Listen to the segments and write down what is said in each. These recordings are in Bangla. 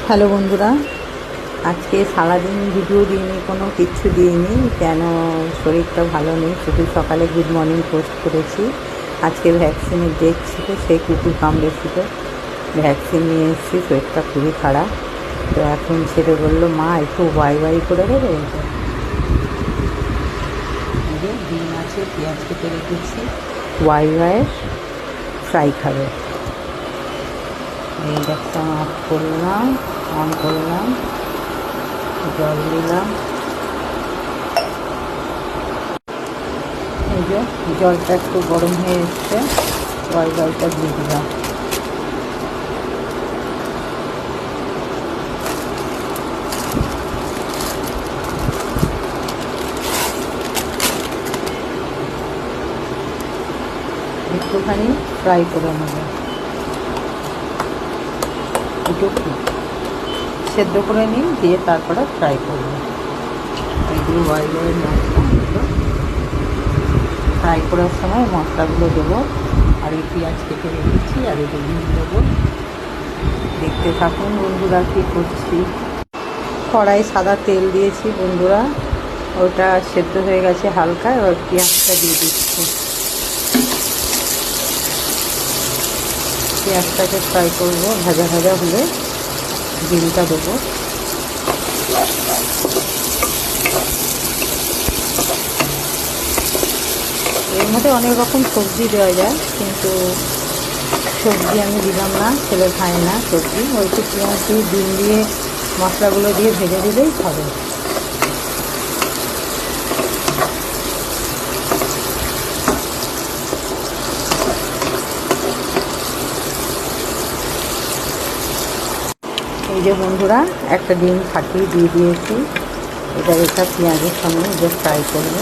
হ্যালো বন্ধুরা, আজকে সারাদিন ভিডিও দিইনি, কোনো কিচ্ছু দিইনি, কেন শরীরটা ভালো নেই। শুধু সকালে গুড মর্নিং পোস্ট করেছি। আজকে ভ্যাকসিনের ডেট ছিল, সেই কুকুর কামড়েছিল, ভ্যাকসিন নিয়ে এসেছি। শরীরটা খুবই খারাপ। তো এখন ছেলে বললো, মা একটু ওয়াই ওয়াই করে দেবে। ডিম আছে, পেঁয়াজ কেটে রেখেছি, ওয়াই ওয়াইয়ের ফ্রাই খাবে। এই একটা অফ করলাম, অন করলাম, জল দিলাম। এই যে জলটা একটু গরম হয়ে এসছে, জলটা দিয়ে দিলাম। একটুখানি ফ্রাই করে নেব, একটু সেদ্ধ করে নিই, দিয়ে তারপরে ফ্রাই করব। এইগুলো ওয়াইলের মশলাগুলো ফ্রাই করার সময় মশলাগুলো দেবো। আর এই পেঁয়াজ কেটে রেখেছি, আর এটা দিয়ে দেবো। দেখতে থাকুন বন্ধুরা কী করছি। কড়াই সাদা তেল দিয়েছি বন্ধুরা, ওটা সেদ্ধ হয়ে গেছে হালকা। এবার পেঁয়াজটা দিয়ে দিচ্ছি। পেঁয়াজটাকে ফ্রাই করবো, ভাজা ভাজা হলে ডিমটা দেবো। এর মধ্যে অনেক রকম সবজি দেওয়া যায়, কিন্তু সবজি আমি দিলাম না, ছেলে খায় না সবজি। ওইটু পেঁয়াজ দিয়ে ডিম দিয়ে মশলাগুলো দিয়ে ভেজে দিলেই খাবে। এই যে বন্ধুরা, একটা ডিম ফাটিয়ে দিয়ে দিয়েছি। এটা পেঁয়াজের সঙ্গে যে ফ্রাই করবো।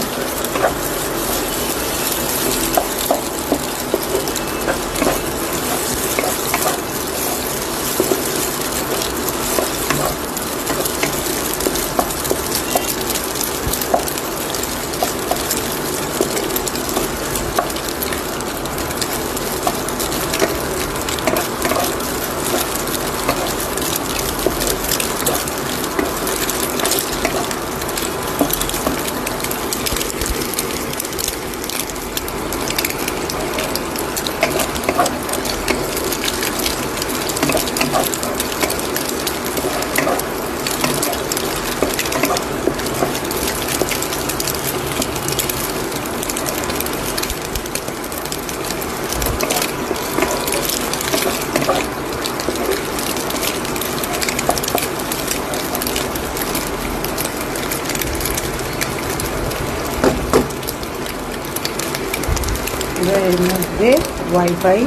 এবার এর মধ্যে ওয়াইফাই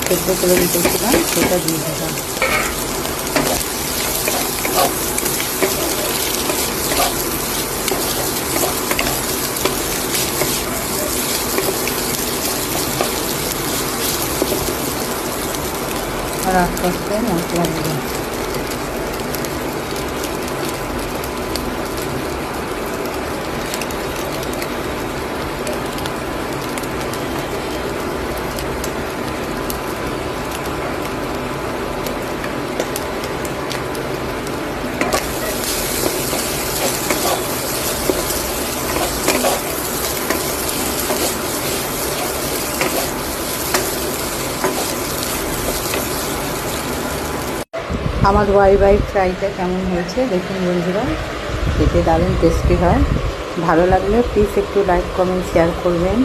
সেদ্ধ করে রেখেছিলাম, সেটা দিয়ে দিলাম। আর আস্তে আস্তে মশলা দিলাম। আমার ওয়াই ফ্রাইটা কেমন হয়েছে দেখুন বন্ধুরা, খেতে দারুণ টেস্টি হয়। ভালো লাগলে প্লিজ একটু লাইক কমেন্ট শেয়ার করবেন।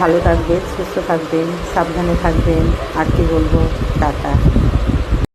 ভালো থাকবেন, সুস্থ থাকবেন, সাবধানে থাকবেন। আর কি বলবো, টাটা।